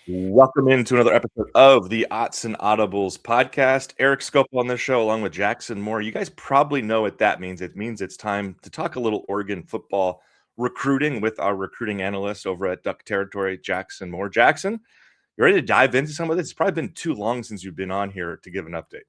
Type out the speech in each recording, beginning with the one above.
Welcome into another episode of the Autzen Audibles podcast. Erik Skopil on this show, along with Jackson Moore. You guys probably know what that means. It means it's time to talk a little Oregon football recruiting with our recruiting analyst over at DuckTerritory, Jackson Moore. Jackson, you ready to dive into some of this? It's probably been too long since you've been on here to give an update.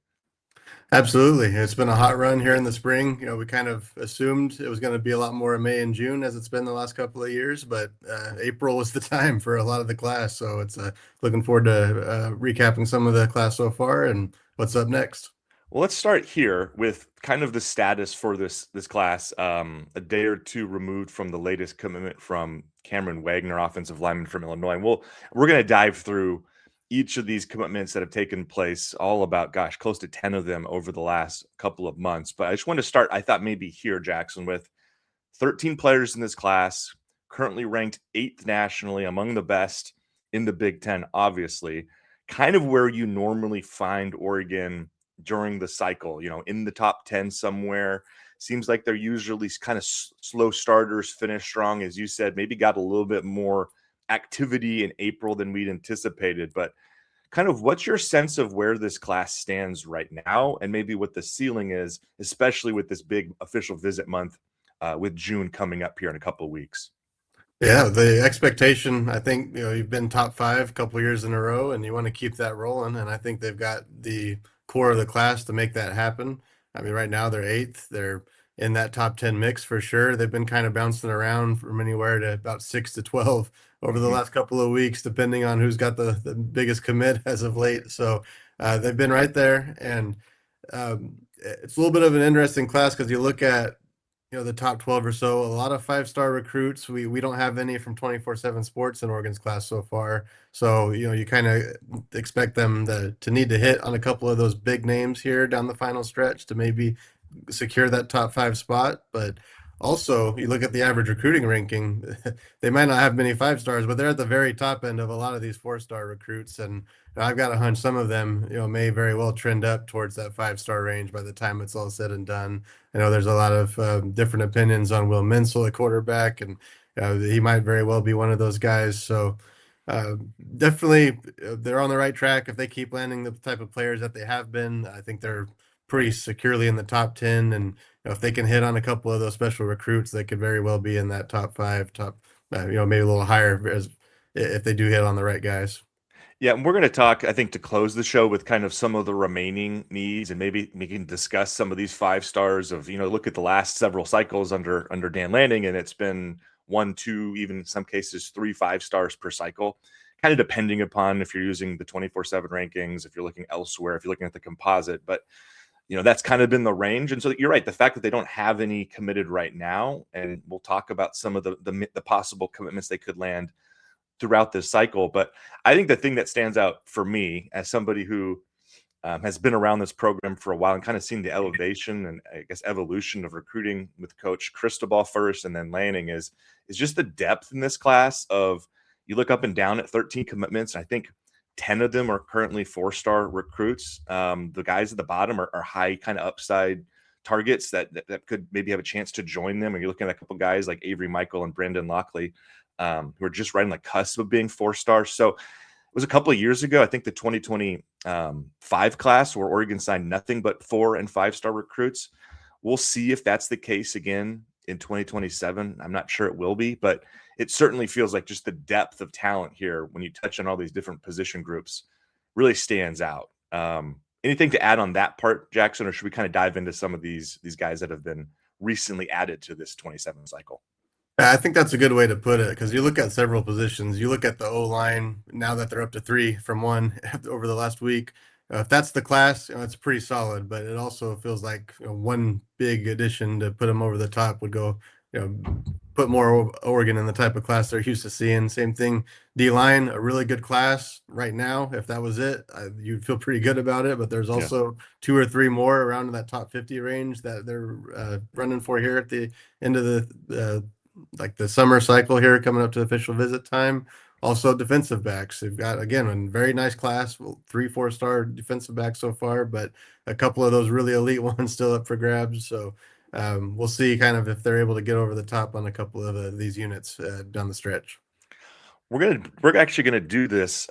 Absolutely. It's been a hot run here in the spring. We kind of assumed it was going to be a lot more in May and June as it's been the last couple of years, but April was the time for a lot of the class. So it's looking forward to recapping some of the class so far and what's up next. Well, let's start here with kind of the status for this class. A day or two removed from the latest commitment from Cameron Wagner, offensive lineman from Illinois. We're going to dive through each of these commitments that have taken place, all about, gosh, close to 10 of them over the last couple of months. But I just want to start, I thought maybe here, Jackson, with 13 players in this class, currently ranked 8th nationally, among the best in the Big Ten, obviously. Kind of where you normally find Oregon during the cycle, in the top 10 somewhere. Seems like they're usually kind of slow starters, finish strong, as you said, maybe got a little bit more activity in April than we'd anticipated. But kind of what's your sense of where this class stands right now and maybe what the ceiling is, especially with this big official visit month with June coming up here in a couple of weeks? Yeah, the expectation, I think, you've been top five a couple of years in a row and you want to keep that rolling. And I think they've got the core of the class to make that happen. I mean, right now they're 8th. They're in that top 10 mix for sure. They've been kind of bouncing around from anywhere to about 6 to 12 over the last couple of weeks, depending on who's got the biggest commit as of late. So they've been right there. And it's a little bit of an interesting class because you look at the top 12 or so, a lot of five-star recruits. We don't have any from 24/7 Sports in Oregon's class so far. So, you kind of expect them to need to hit on a couple of those big names here down the final stretch to maybe secure that top 5 spot. But also, you look at the average recruiting ranking, they might not have many 5 stars, but they're at the very top end of a lot of these 4-star recruits. And I've got a hunch some of them, may very well trend up towards that 5-star range by the time it's all said and done. I know there's a lot of different opinions on Will Minsell, a quarterback, and he might very well be one of those guys. So uh, definitely they're on the right track. If they keep landing the type of players that they have been, I think they're pretty securely in the top 10. And if they can hit on a couple of those special recruits, they could very well be in that top 5, maybe a little higher if they do hit on the right guys. Yeah, and we're going to talk, I think, to close the show with kind of some of the remaining needs, and maybe we can discuss some of these 5 stars of, look at the last several cycles under Dan Lanning, and it's been 1, 2, even in some cases 3 5 stars per cycle, kind of depending upon if you're using the 24/7 rankings, if you're looking elsewhere, if you're looking at the composite. But that's kind of been the range. And so you're right, the fact that they don't have any committed right now, and we'll talk about some of the possible commitments they could land throughout this cycle. But I think the thing that stands out for me as somebody who has been around this program for a while and kind of seen the elevation and, I guess, evolution of recruiting with Coach Cristobal first and then Lanning is just the depth in this class. Of you look up and down at 13 commitments, and I think 10 of them are currently 4-star recruits. The guys at the bottom are high kind of upside targets that could maybe have a chance to join them. And you're looking at a couple guys like Avery Michael and Brandon Lockley, who are just right on the cusp of being 4-stars. So it was a couple of years ago, I think the 2025 class, where Oregon signed nothing but 4- and 5-star recruits. We'll see if that's the case again in 2027. I'm not sure it will be, but it certainly feels like just the depth of talent here when you touch on all these different position groups really stands out. Anything to add on that part, Jackson, or should we kind of dive into some of these guys that have been recently added to this 27 cycle? I think that's a good way to put it because you look at several positions. You look at the O line now that they're up to 3 from 1 over the last week. If that's the class, it's pretty solid. But it also feels like one big addition to put them over the top would go, put more Oregon in the type of class they're used to seeing. Same thing, D line, a really good class right now. If that was it, you'd feel pretty good about it. But there's Yeah. also 2 or 3 more around in that top 50 range that they're running for here at the end of the summer cycle here coming up to official visit time. Also defensive backs. They've got, again, a very nice class, 3 4-star defensive backs so far, but a couple of those really elite ones still up for grabs. So we'll see kind of if they're able to get over the top on a couple of these units down the stretch. We're actually gonna do this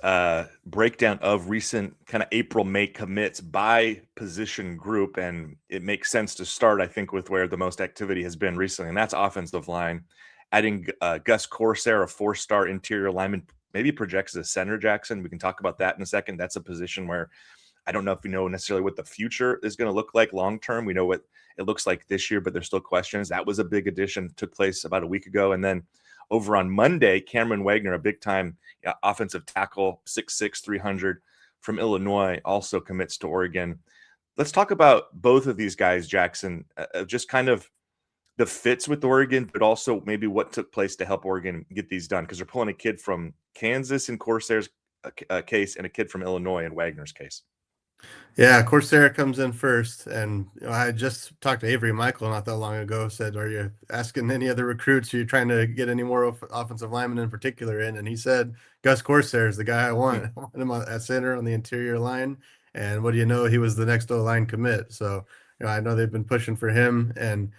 breakdown of recent kind of April-May commits by position group, and it makes sense to start, I think, with where the most activity has been recently, and that's offensive line. Adding Gus Corsair, a four-star interior lineman, maybe projects as a center. Jackson. We can talk about that in a second. That's a position where I don't know if we know necessarily what the future is going to look like long term. We know what it looks like this year, but there's still questions. That was a big addition, took place about a week ago. And then over on Monday, Cameron Wagner, a big time offensive tackle, 6'6, 300 from Illinois, also commits to Oregon. Let's talk about both of these guys, Jackson, just kind of the fits with Oregon, but also maybe what took place to help Oregon get these done. Because they're pulling a kid from Kansas in Corsair's case and a kid from Illinois in Wagner's case. Yeah, Coursera comes in first, and I just talked to Avery Michael not that long ago. Said, "Are you asking any other recruits? Are you trying to get any more offensive linemen in particular in?" And he said, "Gus Corsair is the guy I want. I want him at center on the interior line." And what do you know? He was the next O-line commit. So I know they've been pushing for him, and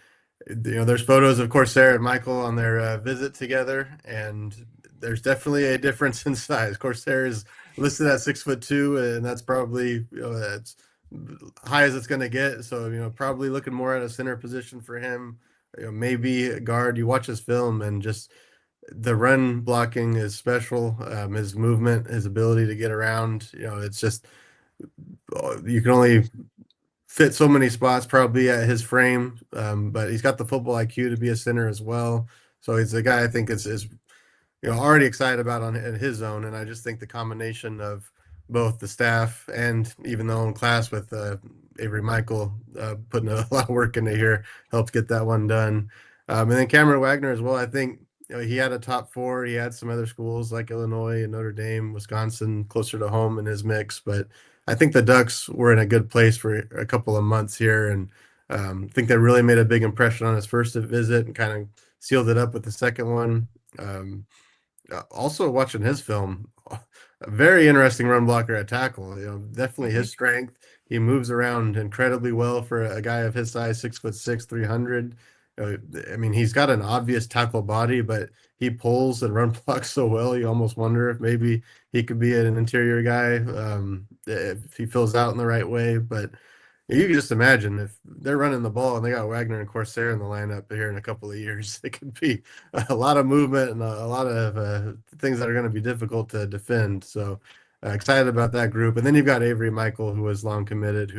there's photos of Corsair and Michael on their visit together, and there's definitely a difference in size. Corsair is listed at 6'2", and that's probably that's high as it's going to get. So probably looking more at a center position for him. Maybe a guard. You watch his film, and just the run blocking is special. His movement, his ability to get around. It's just you can only fit so many spots probably at his frame, but he's got the football IQ to be a center as well. So he's a guy I think is already excited about on in his zone, and I just think the combination of both the staff and even the own class with Avery Michael putting a lot of work into here helped get that one done. And then Cameron Wagner as well. I think he had a top four. He had some other schools like Illinois and Notre Dame, Wisconsin closer to home in his mix, but I think the Ducks were in a good place for a couple of months here, and I think they really made a big impression on his first visit and kind of sealed it up with the second one. Also watching his film, a very interesting run blocker at tackle. Definitely Mm-hmm. his strength. He moves around incredibly well for a guy of his size, 6'6", 300. I mean, he's got an obvious tackle body, but he pulls and run blocks so well. You almost wonder if maybe he could be an interior guy if he fills out in the right way. But you can just imagine if they're running the ball and they got Wagner and Corsair in the lineup here in a couple of years, it could be a lot of movement and a lot of things that are going to be difficult to defend. So excited about that group. And then you've got Avery Michael, who is long committed,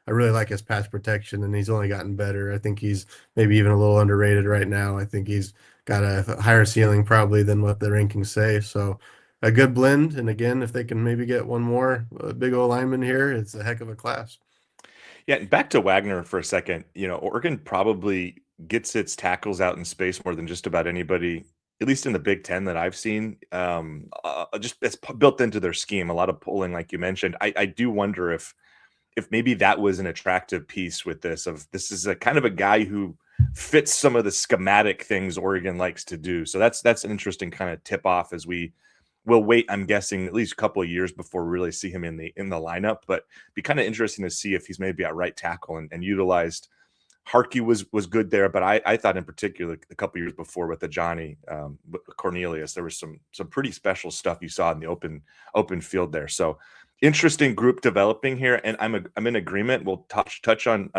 I really like his pass protection, and he's only gotten better. I think he's maybe even a little underrated right now. I think he's got a higher ceiling probably than what the rankings say. So a good blend. And again, if they can maybe get one more big old lineman here, it's a heck of a class. Yeah, and back to Wagner for a second. Oregon probably gets its tackles out in space more than just about anybody, at least in the Big Ten that I've seen. Just it's built into their scheme. A lot of pulling, like you mentioned. I do wonder if maybe that was an attractive piece with this. Of this is a kind of a guy who fits some of the schematic things Oregon likes to do. So that's an interesting kind of tip off as we'll wait, I'm guessing, at least a couple of years before we really see him in the lineup. But be kind of interesting to see if he's maybe at right tackle and utilized. Harkey was good there, but I thought in particular a couple of years before with the Johnny Cornelius, there was some pretty special stuff you saw in the open field there. So interesting group developing here, and I'm in agreement. We'll touch on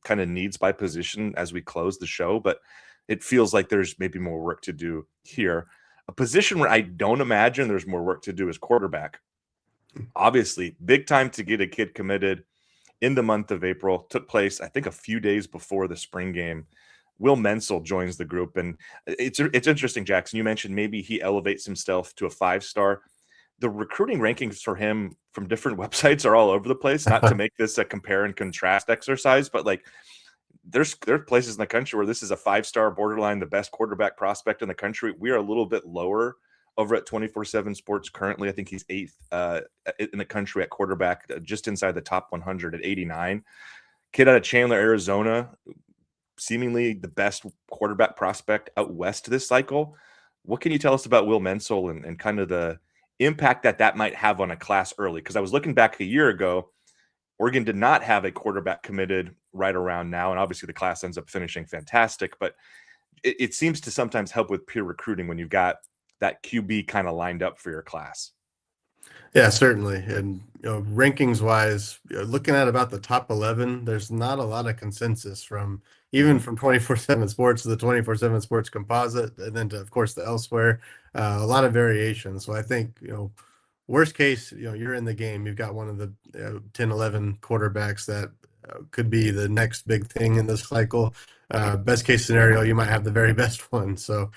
kind of needs by position as we close the show, but it feels like there's maybe more work to do here. A position where I don't imagine there's more work to do is quarterback. Obviously, big time to get a kid committed in the month of April. Took place, I think, a few days before the spring game. Will Menzel joins the group, and it's interesting, Jackson. You mentioned maybe he elevates himself to a 5-star. The recruiting rankings for him from different websites are all over the place. Not to make this a compare and contrast exercise, but like there are places in the country where this is a 5-star, borderline the best quarterback prospect in the country. We are a little bit lower over at 24/7 Sports currently. I think he's 8th in the country at quarterback, just inside the top 100 at 89. Kid out of Chandler, Arizona, seemingly the best quarterback prospect out west this cycle. What can you tell us about Will Menzel and kind of the impact that might have on a class early? Because I was looking back a year ago, Oregon did not have a quarterback committed right around now, and obviously the class ends up finishing fantastic, but it seems to sometimes help with peer recruiting when you've got that QB kind of lined up for your class. Yeah, certainly. And rankings wise, looking at about the top 11, there's not a lot of consensus from even Mhm. from 24/7 Sports to the 24/7 Sports Composite, and then to, of course, the elsewhere. A lot of variation. So I think, worst case, you're in the game. You've got one of the 10, 11 quarterbacks that could be the next big thing in this cycle. Best case scenario, you might have the very best one. So,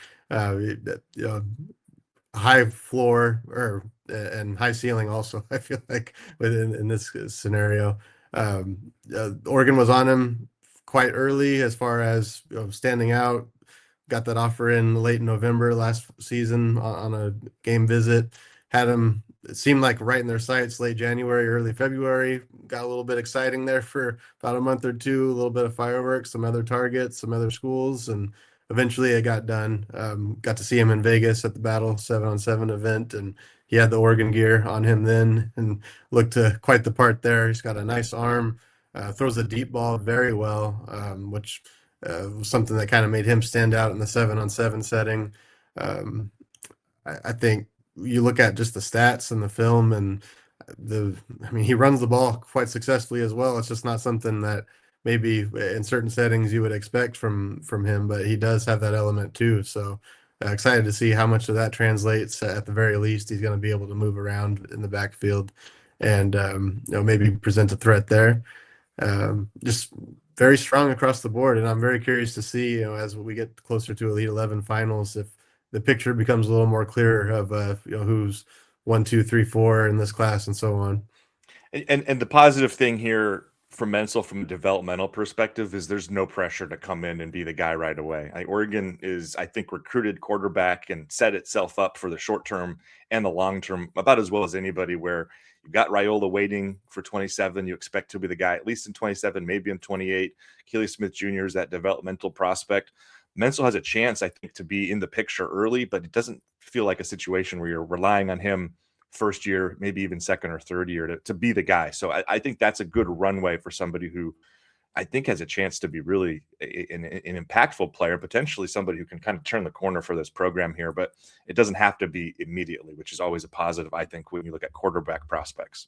high floor or and high ceiling also. I feel like within in this scenario, Oregon was on him quite early as far as standing out. Got that offer in late November last season on a game visit. Had him. It seemed like right in their sights late January, early February. Got a little bit exciting there for about a month or two. A little bit of fireworks, some other targets, some other schools, and eventually it got done. Got to see him in Vegas at the Battle 7-on-7 event, and he had the Oregon gear on him then and looked quite the part there. He's got a nice arm, throws a deep ball very well, which was something that kind of made him stand out in the 7-on-7 setting. Um, I think you look at just the stats and the film and I mean, he runs the ball quite successfully as well. It's just not something that maybe in certain settings you would expect from him, but he does have that element too. So excited to see how much of that translates. At the very least, he's going to be able to move around in the backfield and maybe present a threat there. Just very strong across the board, and I'm very curious to see, as we get closer to Elite 11 finals, if the picture becomes a little more clear of who's 1, 2, 3, 4 in this class and so on. And the positive thing here for Menzel from a developmental perspective is there's no pressure to come in and be the guy right away. Oregon is, I think, recruited quarterback and set itself up for the short term and the long term about as well as anybody. Where you've got Raiola waiting for 27, you expect to be the guy at least in 27, maybe in 28. Keely Smith Jr. is that developmental prospect. Menzel has a chance, I think, to be in the picture early, but it doesn't feel like a situation where you're relying on him first year, maybe even second or third year to be the guy. So I think that's a good runway for somebody who I think has a chance to be really an impactful player, potentially somebody who can kind of turn the corner for this program here. But it doesn't have to be immediately, which is always a positive, I think, when you look at quarterback prospects.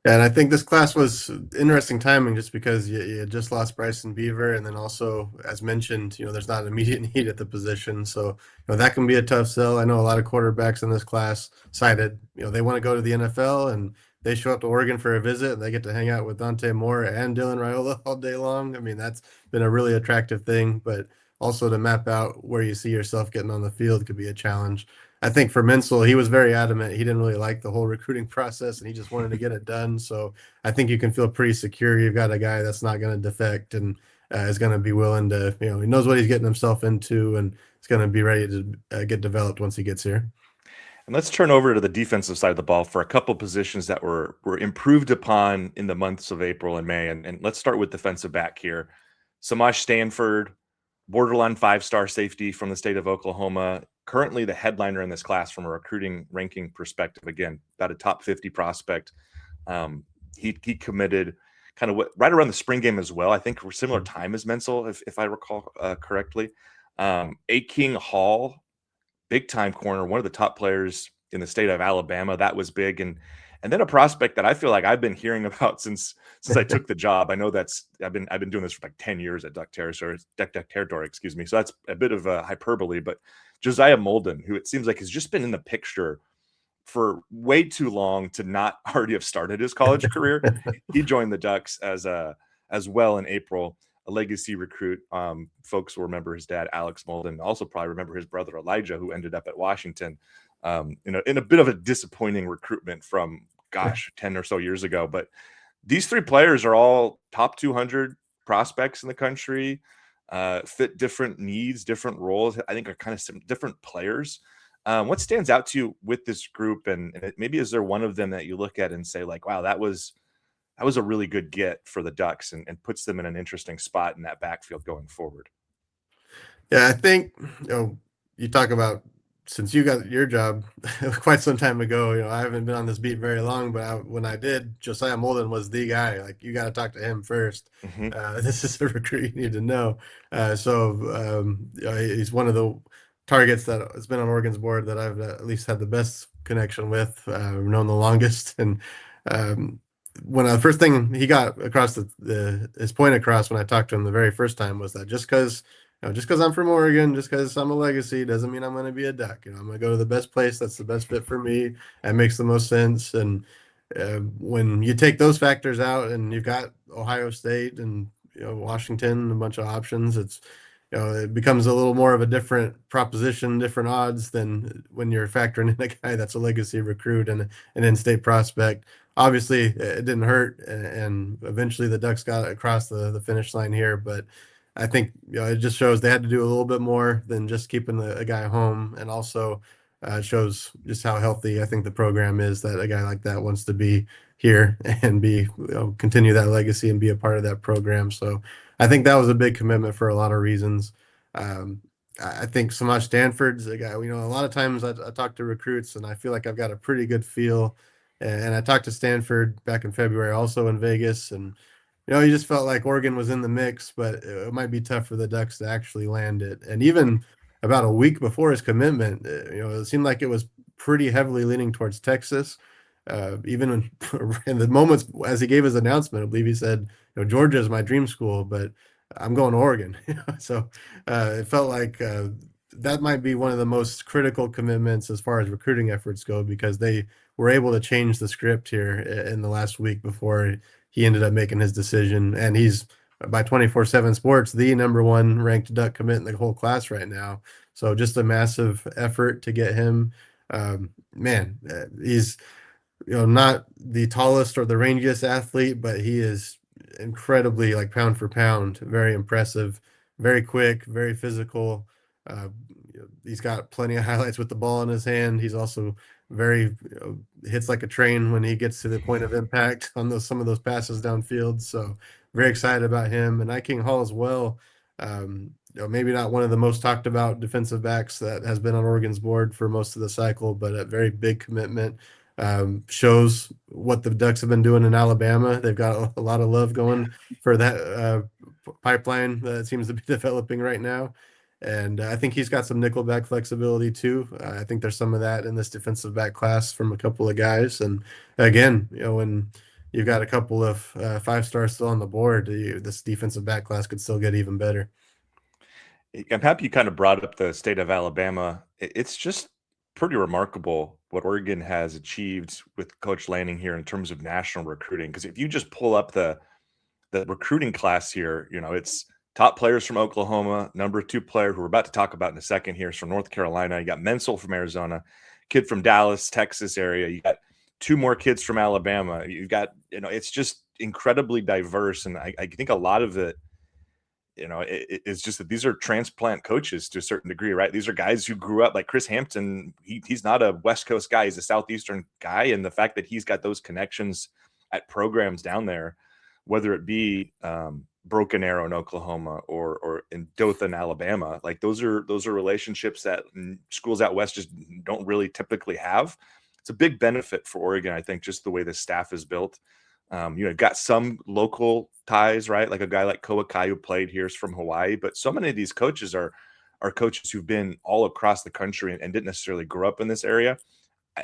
And I think this class was interesting timing just because you had just lost Bryson Beaver, and then also, as mentioned, there's not an immediate need at the position, so that can be a tough sell. I know a lot of quarterbacks in this class cited, they want to go to the NFL, and they show up to Oregon for a visit, and they get to hang out with Dante Moore and Dylan Raiola all day long. I mean, that's been a really attractive thing, but also to map out where you see yourself getting on the field could be a challenge. I think for Menzel, he was very adamant. He didn't really like the whole recruiting process and he just wanted to get it done. So I think you can feel pretty secure. You've got a guy that's not going to defect and is going to be willing to, he knows what he's getting himself into and is going to be ready to get developed once he gets here. And let's turn over to the defensive side of the ball for a couple positions that were improved upon in the months of April and May. And let's start with defensive back here. Samaj Stanford, borderline 5-star safety from the state of Oklahoma, currently the headliner in this class from a recruiting ranking perspective. Again, about a top 50 prospect. He committed kind of right around the spring game as well. I think we're similar time as Menzel, if I recall correctly. A. King Hall, big time corner, one of the top players in the state of Alabama. That was big. And then a prospect that I feel like I've been hearing about since I took the job. I know I've been doing this for like 10 years at DuckTerritory, excuse me. So that's a bit of a hyperbole, but Josiah Molden, who it seems like has just been in the picture for way too long to not already have started his college career. He joined the Ducks as well in April, a legacy recruit. Folks will remember his dad, Alex Molden. Also probably remember his brother Elijah, who ended up at Washington. In a bit of a disappointing recruitment from 10 or so years ago. But these three players are all top 200 prospects in the country, fit different needs, different roles. I think are kind of some different players. What stands out to you with this group, and maybe is there one of them that you look at and say like, wow, that was a really good get for the Ducks and puts them in an interesting spot in that backfield going forward? Yeah, I think, you talk about since you got your job quite some time ago, I haven't been on this beat very long, but when I did, Josiah Molden was the guy. Like, you got to talk to him first. Mm-hmm. This is a recruit you need to know. So he's one of the targets that has been on Oregon's board that I've at least had the best connection with, known the longest. And um, when the first thing he got across the his point across when I talked to him the very first time was that just because I'm from Oregon, just because I'm a legacy, doesn't mean I'm going to be a Duck. I'm going to go to the best place that's the best fit for me. That makes the most sense. And when you take those factors out, and you've got Ohio State and Washington, a bunch of options, it becomes a little more of a different proposition, different odds than when you're factoring in a guy that's a legacy recruit and an in-state prospect. Obviously, it didn't hurt, and eventually the Ducks got across the finish line here. But I think it just shows they had to do a little bit more than just keeping a guy home, and also it shows just how healthy I think the program is, that a guy like that wants to be here and continue that legacy and be a part of that program. So I think that was a big commitment for a lot of reasons. Um, I think Samaj Stanford's a guy. A lot of times I talk to recruits and I feel like I've got a pretty good feel. And I talked to Stanford back in February, also in Vegas, and he just felt like Oregon was in the mix, but it might be tough for the Ducks to actually land it. And even about a week before his commitment, it seemed like it was pretty heavily leaning towards Texas. Even in the moments as he gave his announcement, I believe he said, Georgia is my dream school, but I'm going to Oregon. So it felt like that might be one of the most critical commitments as far as recruiting efforts go, because they were able to change the script here in the last week before he ended up making his decision. And he's, by 24/7 Sports, the number one ranked Duck commit in the whole class right now. So just a massive effort to get him. Man, he's not the tallest or the rangiest athlete, but he is incredibly, like, pound for pound, very impressive, very quick, very physical. He's got plenty of highlights with the ball in his hand. He's also very hits like a train when he gets to the point of impact on some of those passes downfield. So very excited about him. And King Hall as well. Maybe not one of the most talked about defensive backs that has been on Oregon's board for most of the cycle, but a very big commitment. Shows what the Ducks have been doing in Alabama. They've got a lot of love going for that pipeline that seems to be developing right now. And I think he's got some nickelback flexibility too. I think there's some of that in this defensive back class from a couple of guys. And again, when you've got a couple of 5 stars still on the board, this defensive back class could still get even better. I'm happy you kind of brought up the state of Alabama. It's just pretty remarkable what Oregon has achieved with Coach Lanning here in terms of national recruiting. Because if you just pull up the recruiting class here, it's top players from Oklahoma, number 2 player who we're about to talk about in a second here is from North Carolina. You got Menzel from Arizona, kid from Dallas, Texas area. You got 2 more kids from Alabama. You've got, it's just incredibly diverse. And I think a lot of it, it's just that these are transplant coaches to a certain degree, right? These are guys who grew up, like Chris Hampton. He's not a West Coast guy. He's a Southeastern guy. And the fact that he's got those connections at programs down there, whether it be Broken Arrow in Oklahoma or in Dothan, Alabama, like those are relationships that schools out West just don't really typically have. It's a big benefit for Oregon, I think, just the way the staff is built. Got some local ties, right? Like a guy like Koa Kai who played here is from Hawaii, but so many of these coaches are coaches who've been all across the country and didn't necessarily grow up in this area.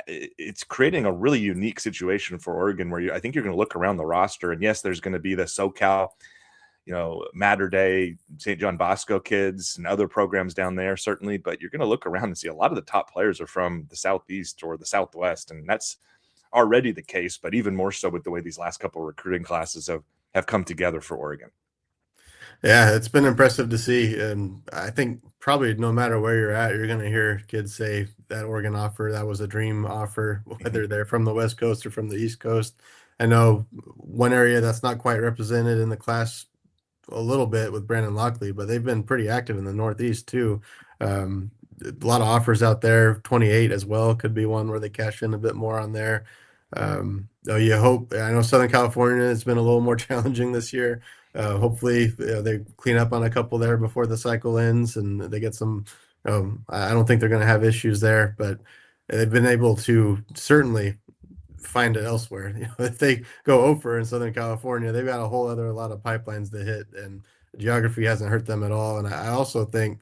It's creating a really unique situation for Oregon where I think you're going to look around the roster, and yes, there's going to be the SoCal, Mater Day, St. John Bosco kids and other programs down there, certainly, but you're going to look around and see a lot of the top players are from the Southeast or the Southwest, and that's already the case, but even more so with the way these last couple of recruiting classes have come together for Oregon. Yeah, it's been impressive to see. And I think probably no matter where you're at, you're going to hear kids say that Oregon offer, that was a dream offer, whether they're from the West Coast or from the East Coast. I know one area that's not quite represented in the class a little bit with Brandon Lockley, but they've been pretty active in the Northeast too. A lot of offers out there. 28 as well could be one where they cash in a bit more on there. Though you hope. I know Southern California has been a little more challenging this year. Hopefully, they clean up on a couple there before the cycle ends, and they get some. I don't think they're going to have issues there, but they've been able to certainly find it elsewhere. If they go over in Southern California, they've got a lot of pipelines to hit, and geography hasn't hurt them at all. And I also think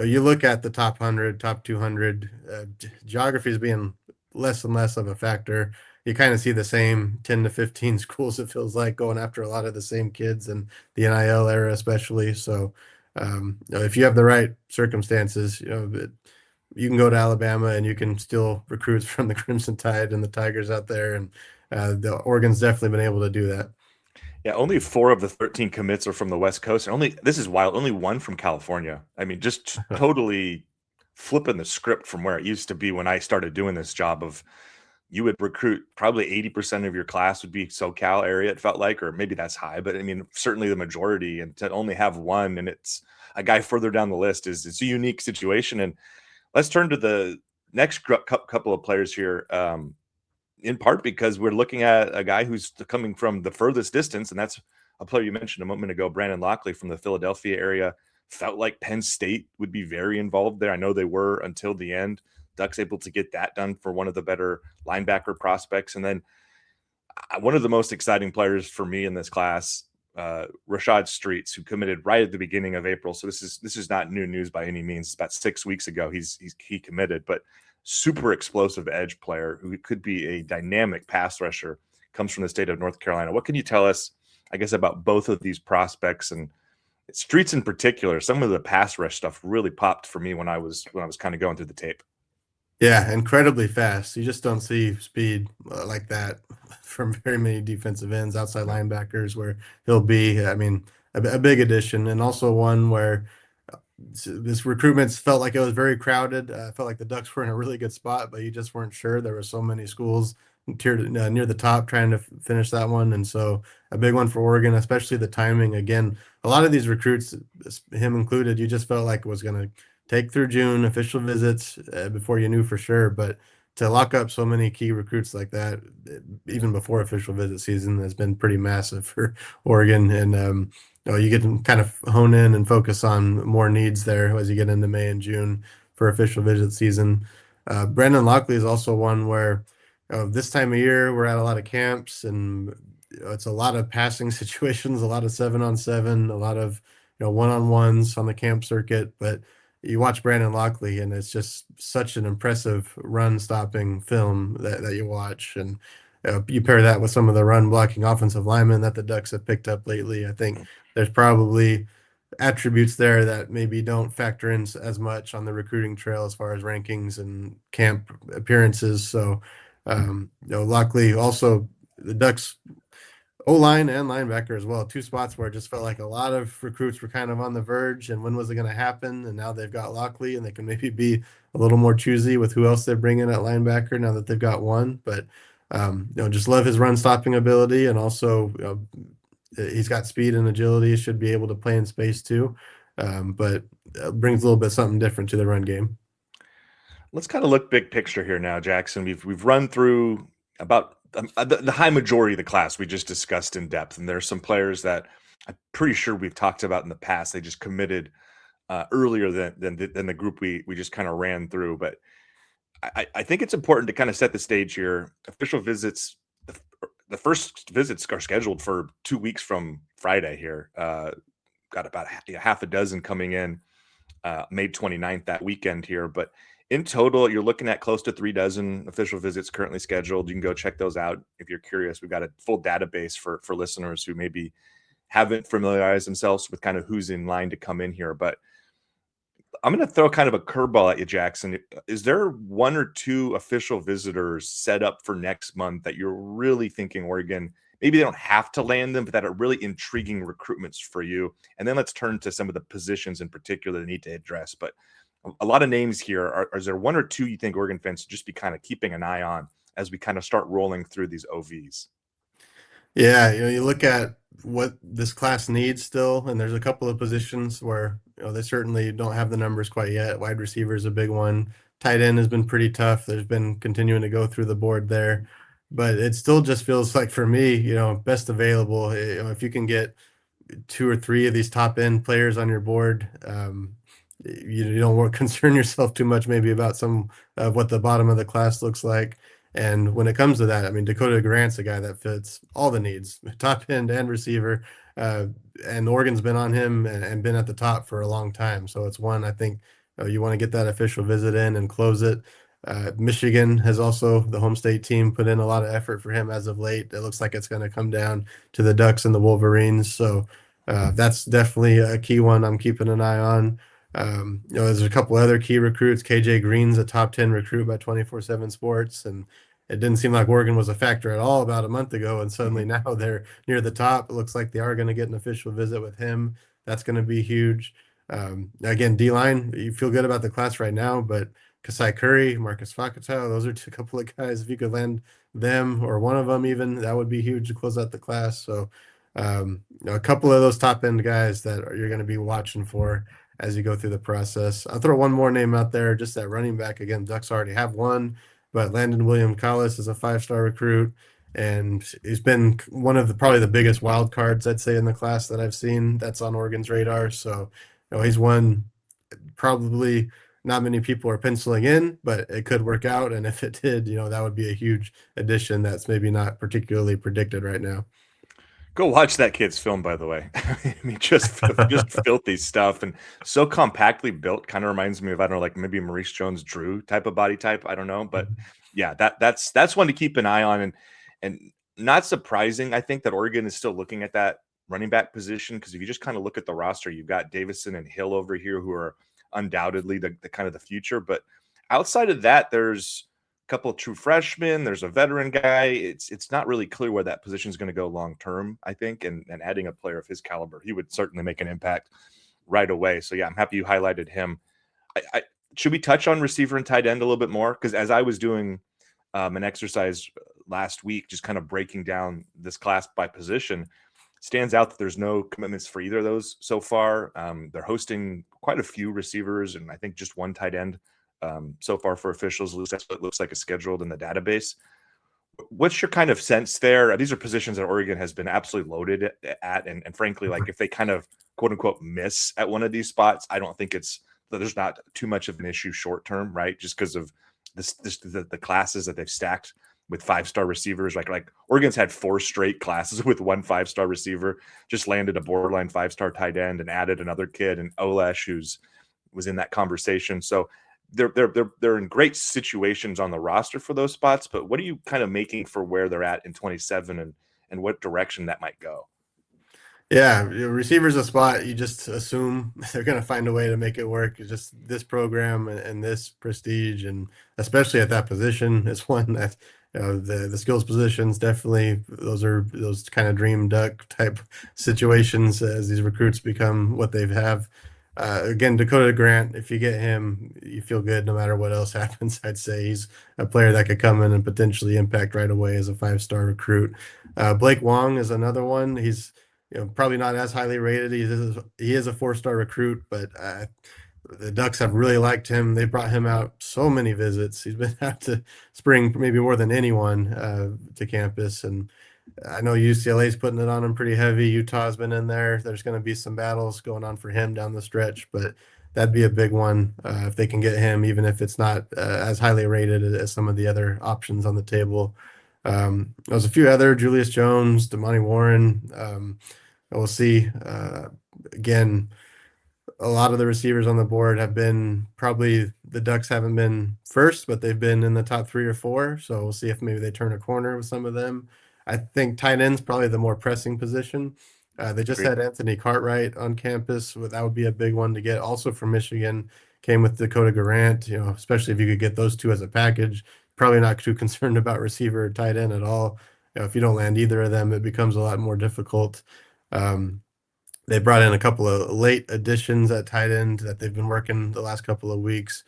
You look at the top 100, top 200, geography is being less and less of a factor. You kind of see the same 10 to 15 schools, it feels like, going after a lot of the same kids in the NIL era, especially. So, if you have the right circumstances, you can go to Alabama and you can still recruit from the Crimson Tide and the Tigers out there. And the Oregon's definitely been able to do that. Yeah, only 4 of the 13 commits are from the West Coast, and only this is wild, only 1 from California. I mean, just totally flipping the script from where it used to be when I started doing this job of you would recruit probably 80% of your class would be SoCal area, it felt like, or maybe that's high, but I mean, certainly the majority, and to only have 1 and it's a guy further down the list is it's a unique situation. And let's turn to the next couple of players here. In part because we're looking at a guy who's coming from the furthest distance, and that's a player you mentioned a moment ago, Brandon Lockley from the Philadelphia area. Felt like Penn State would be very involved there. I know they were until the end. Ducks able to get that done for one of the better linebacker prospects. And then one of the most exciting players for me in this class, Rashad Streets, who committed right at the beginning of April. So this is not new news by any means. It's about 6 weeks ago he committed, but super explosive edge player who could be a dynamic pass rusher, comes from the state of North Carolina. What can you tell us, I guess, about both of these prospects and Streets in particular? Some of the pass rush stuff really popped for me when I was kind of going through the tape. Yeah, incredibly fast. You just don't see speed like that from very many defensive ends, outside No. linebackers, where he'll be. I mean, a big addition, and also one where this recruitment felt like it was very crowded. Felt like the Ducks were in a really good spot, but you just weren't sure. There were so many schools near the top trying to finish that one, and so a big one for Oregon, especially the timing. Again, a lot of these recruits, him included, you just felt like it was going to take through June, official visits before you knew for sure. But to lock up so many key recruits like that, even before official visit season, has been pretty massive for Oregon. And you get to kind of hone in and focus on more needs there as you get into May and June for official visit season. Brandon Lockley is also one where this time of year we're at a lot of camps, and it's a lot of passing situations, a lot of 7-on-7, a lot of one-on-ones on the camp circuit. But you watch Brandon Lockley, and it's just such an impressive run stopping film that you watch. And you pair that with some of the run blocking offensive linemen that the Ducks have picked up lately. I think there's probably attributes there that maybe don't factor in as much on the recruiting trail as far as rankings and camp appearances. So, Lockley also, the Ducks O-line and linebacker as well. 2 spots where it just felt like a lot of recruits were kind of on the verge, and when was it going to happen? And now they've got Lockley, and they can maybe be a little more choosy with who else they bring in at linebacker now that they've got one. But just love his run stopping ability, and also he's got speed and agility. Should be able to play in space too, but brings a little bit something different to the run game. Let's kind of look big picture here now, Jackson. We've run through about the high majority of the class we just discussed in depth, and there's some players that I'm pretty sure we've talked about in the past. They just committed earlier than the group we just kind of ran through. But I think it's important to kind of set the stage here. Official visits, the first visits are scheduled for 2 weeks from Friday here. Got about half a dozen coming in May 29th, that weekend here. But in total, you're looking at close to 3 dozen official visits currently scheduled. You can go check those out if you're curious. We've got a full database for listeners who maybe haven't familiarized themselves with kind of who's in line to come in here. But I'm going to throw kind of a curveball at you, Jackson. Is there 1 or 2 official visitors set up for next month that you're really thinking Oregon, maybe they don't have to land them, but that are really intriguing recruitments for you? And then let's turn to some of the positions in particular that need to address. But a lot of names here. Is there 1 or 2 you think Oregon fans should just be kind of keeping an eye on as we kind of start rolling through these OVs? Yeah, you look at what this class needs still, and there's a couple of positions where they certainly don't have the numbers quite yet. Wide receiver is a big one. Tight end has been pretty tough. There's been continuing to go through the board there, but it still just feels like for me, best available. If you can get 2 or 3 of these top end players on your board, you don't want to concern yourself too much maybe about some of what the bottom of the class looks like. And when it comes to that, I mean, Dakota Grant's a guy that fits all the needs, top end and receiver. And Oregon's been on him and been at the top for a long time. So it's one I think You want to get that official visit in and close it. Michigan has also, the home state team, put in a lot of effort for him as of late. It looks like it's going to come down to the Ducks and the Wolverines. So that's definitely a key one I'm keeping an eye on. There's a couple other key recruits. KJ Green's a top 10 recruit by 24/7 Sports, and it didn't seem like Oregon was a factor at all about a month ago, and suddenly Mhm. now they're near the top. It looks like they are going to get an official visit with him. That's going to be huge. Again, D line, you feel good about the class right now, but Kasai Curry, Marcus Fakatow, those are a couple of guys. If you could land them or one of them, even that would be huge to close out the class. So, a couple of those top end guys that you're going to be watching for as you go through the process. I'll throw one more name out there, just that running back. Again, Ducks already have one, but Landon William Collis is a 5-star recruit, and he's been one of the probably the biggest wild cards I'd say in the class that I've seen that's on Oregon's radar. So, he's one probably not many people are penciling in, but it could work out. And if it did, that would be a huge addition that's maybe not particularly predicted right now. Go watch that kid's film, by the way. I mean, just filthy stuff and so compactly built. Kind of reminds me of, I don't know, like maybe Maurice Jones-Drew type of body type. I don't know, but yeah, that's one to keep an eye on. And not surprising, I think that Oregon is still looking at that running back position, because if you just kind of look at the roster, you've got Davison and Hill over here who are undoubtedly the kind of the future. But outside of that, there's couple of true freshmen. There's a veteran guy. It's not really clear where that position is going to go long term, I think. And adding a player of his caliber, he would certainly make an impact right away. So yeah, I'm happy you highlighted him. I should we touch on receiver and tight end a little bit more? Because as I was doing an exercise last week, just kind of breaking down this class by position, stands out that there's no commitments for either of those so far. They're hosting quite a few receivers, and I think just one tight end so far for officials. At least that's what it looks like is scheduled in the database. What's your kind of sense there? These are positions that Oregon has been absolutely loaded at, and frankly, like if they kind of quote unquote miss at one of these spots, I don't think there's not too much of an issue short term, right? Just because of the classes that they've stacked with 5-star receivers. Like Oregon's had 4 straight classes with one 5-star receiver, just landed a borderline 5-star tight end and added another kid, and Olesh, who's was in that conversation. So they're in great situations on the roster for those spots. But what are you kind of making for where they're at in 27 and what direction that might go? Yeah, receivers a spot you just assume they're going to find a way to make it work. It's just this program and this prestige, and especially at that position, is one that the skills positions definitely those are those kind of dream duck type situations as these recruits become what they have. Again, Dakota Grant, if you get him, you feel good no matter what else happens. I'd say he's a player that could come in and potentially impact right away as a 5-star recruit. Blake Wong is another one. He's probably not as highly rated. He is a 4-star recruit, but the Ducks have really liked him. They brought him out so many visits. He's been out to spring maybe more than anyone to campus, and I know UCLA's putting it on him pretty heavy. Utah's been in there. There's going to be some battles going on for him down the stretch, but that'd be a big one if they can get him, even if it's not as highly rated as some of the other options on the table. There's a few other Julius Jones, Damani Warren. We'll see. Again, a lot of the receivers on the board have been probably the Ducks haven't been first, but they've been in the top 3 or 4. So we'll see if maybe they turn a corner with some of them. I think tight end's probably the more pressing position. They just Agreed. had Anthony Cartwright on campus. That would be a big one to get. Also from Michigan, came with Dakota Grant. Especially if you could get those two as a package. Probably not too concerned about receiver or tight end at all. If you don't land either of them, it becomes a lot more difficult. Um, they brought in a couple of late additions at tight end that they've been working the last couple of weeks.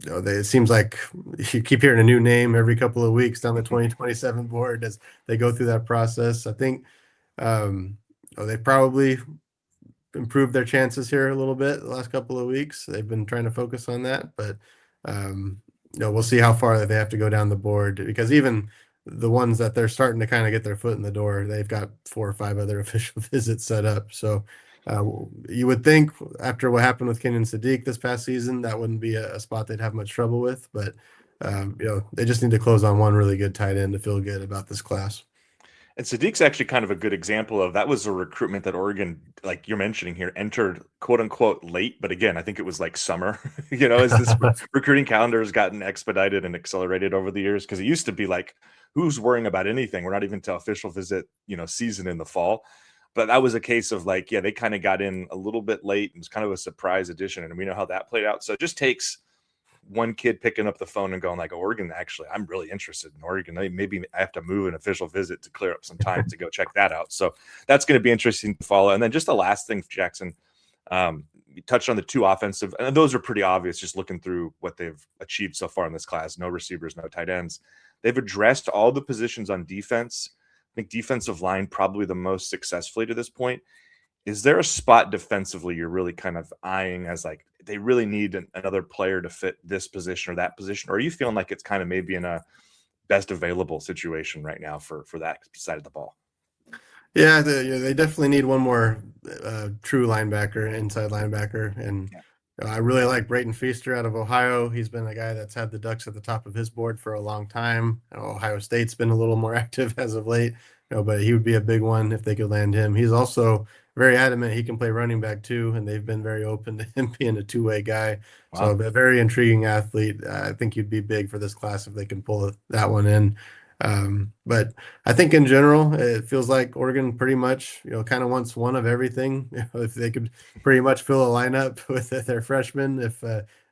It seems like you keep hearing a new name every couple of weeks down the 2027 board as they go through that process. I think they probably improved their chances here a little bit the last couple of weeks. They've been trying to focus on that, but we'll see how far they have to go down the board, because even the ones that they're starting to kind of get their foot in the door, they've got 4 or 5 other official visits set up. So you would think after what happened with Kenyon Sadiq this past season, that wouldn't be a spot they'd have much trouble with, but they just need to close on one really good tight end to feel good about this class. And Sadiq's actually kind of a good example of that. Was a recruitment that Oregon, like you're mentioning here, entered quote unquote late. But again, I think it was like summer, as this recruiting calendar has gotten expedited and accelerated over the years. Because it used to be like, who's worrying about anything? We're not even to official visit, season in the fall. But that was a case of like, yeah, they kind of got in a little bit late. It was kind of a surprise addition. And we know how that played out. So it just takes one kid picking up the phone and going like, Oregon, actually, I'm really interested in Oregon. Maybe I have to move an official visit to clear up some time to go check that out. So that's going to be interesting to follow. And then just the last thing, Jackson, you touched on the two offensive, and those are pretty obvious just looking through what they've achieved so far in this class. No receivers, no tight ends. They've addressed all the positions on defense. I think defensive line probably the most successfully to this point. Is there a spot defensively you're really kind of eyeing as like they really need another player to fit this position or that position? Or are you feeling like it's kind of maybe in a best available situation right now for that side of the ball? Yeah, they definitely need one more true linebacker, inside linebacker. And I really like Brayton Feaster out of Ohio. He's been a guy that's had the Ducks at the top of his board for a long time. Ohio State's been a little more active as of late, but he would be a big one if they could land him. He's also very adamant he can play running back too, and they've been very open to him being a two-way guy. Wow. So a very intriguing athlete. I think he'd be big for this class if they can pull that one in. But I think in general, it feels like Oregon pretty much, kind of wants one of everything. If they could pretty much fill a lineup with their freshmen, if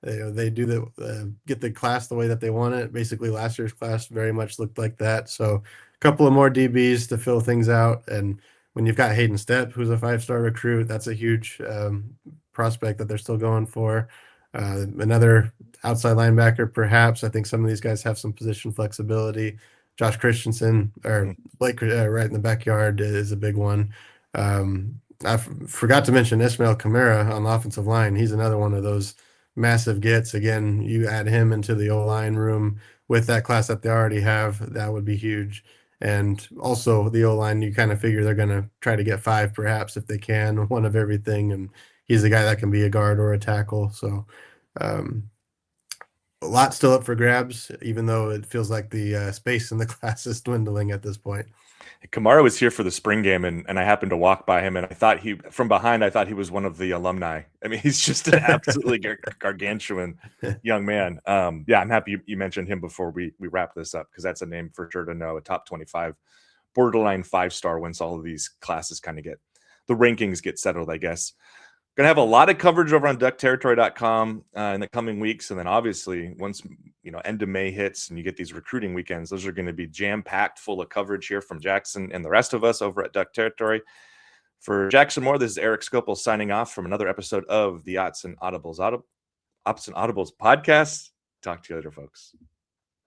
they do get the class the way that they want it. Basically, last year's class very much looked like that. So a couple of more DBs to fill things out. And when you've got Hayden Stepp, who's a 5-star recruit, that's a huge prospect that they're still going for. Another outside linebacker, perhaps. I think some of these guys have some position flexibility. Josh Christensen or Blake right in the backyard is a big one. I forgot to mention Ismail Kamara on the offensive line. He's another one of those massive gets. Again, you add him into the O-line room with that class that they already have, that would be huge. And also the O-line, you kind of figure they're going to try to get 5 perhaps if they can, one of everything. And he's a guy that can be a guard or a tackle. So a lot still up for grabs, even though it feels like the space in the class is dwindling at this point. Kamara was here for the spring game, and I happened to walk by him, and I thought from behind, I thought he was one of the alumni. I mean, he's just an absolutely gargantuan young man. Yeah, I'm happy you mentioned him before we wrap this up, because that's a name for sure to know, a top 25, borderline 5-star once all of these classes kind of the rankings get settled, I guess. Going to have a lot of coverage over on DuckTerritory.com in the coming weeks. And then obviously once, end of May hits and you get these recruiting weekends, those are going to be jam-packed full of coverage here from Jackson and the rest of us over at Duck Territory. For Jackson Moore, this is Erik Skopil signing off from another episode of the Autzen Audibles podcast. Talk to you later, folks.